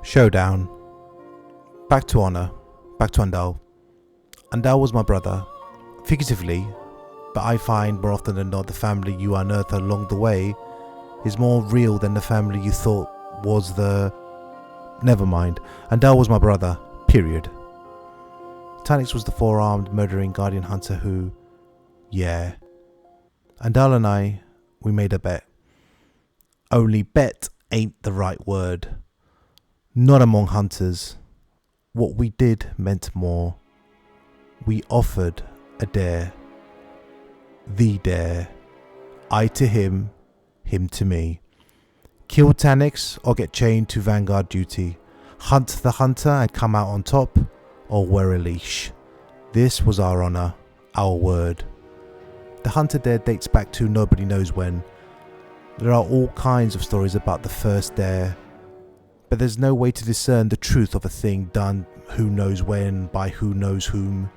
Showdown. Back to honour. Back to Andal. Andal was my brother, figuratively, but I find more often than not the family you unearth along the way is more real than the family you thought was the... Never mind. Andal was my brother, period. Tanix was the four-armed murdering guardian hunter who... Yeah. Andal and I, we made a bet. Only bet ain't the right word. Not among hunters. What we did meant more. We offered a dare. The dare. I to him, him to me. Kill Tanix or get chained to vanguard duty. Hunt the hunter and come out on top, or wear a leash. This was our honour, our word. The hunter dare dates back to nobody knows when. There are all kinds of stories about the first dare, but there's no way to discern the truth of a thing done who knows when by who knows whom.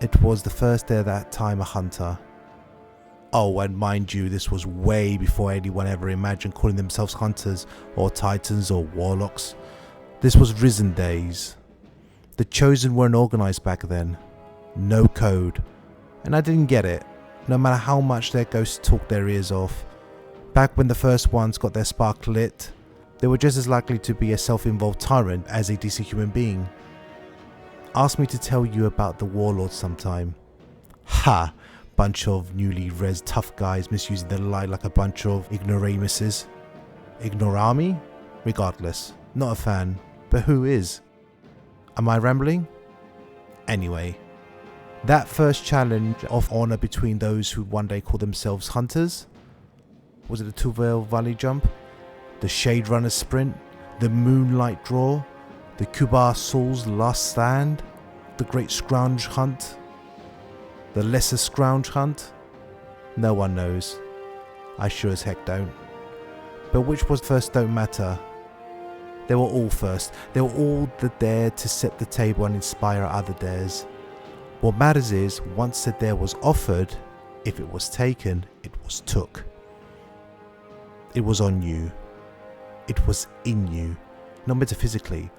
It was the first dare that time a hunter. Oh, and mind you, this was way before anyone ever imagined calling themselves hunters or titans or warlocks. This was risen days. The chosen weren't organised back then. No code. And I didn't get it, no matter how much their ghosts talked their ears off. Back when the first ones got their spark lit, they were just as likely to be a self-involved tyrant as a decent human being. Ask me to tell you about the warlords sometime. Ha! Bunch of newly res tough guys misusing the light like a bunch of ignoramuses. Ignorami? Regardless, not a fan, but who is? Am I rambling? Anyway, that first challenge of honour between those who one day call themselves hunters? Was it the Tuvel Valley jump? The Shade Runner sprint? The Moonlight draw? The Kubar Saul's last stand? The Great Scrounge hunt? The Lesser Scrounge hunt? No one knows. I sure as heck don't. But which was first don't matter. They were all first. They were all the dare to set the table and inspire other dares. What matters is, once the dare was offered, if it was taken, it was took. It was on you. It was in you. Not metaphysically.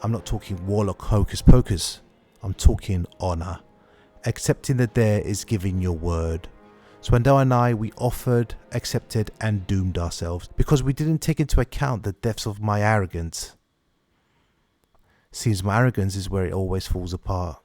I'm not talking warlock hocus pocus. I'm talking honour. Accepting the dare is giving your word. So Andal and I, we offered, accepted and doomed ourselves because we didn't take into account the depths of my arrogance. Seems my arrogance is where it always falls apart.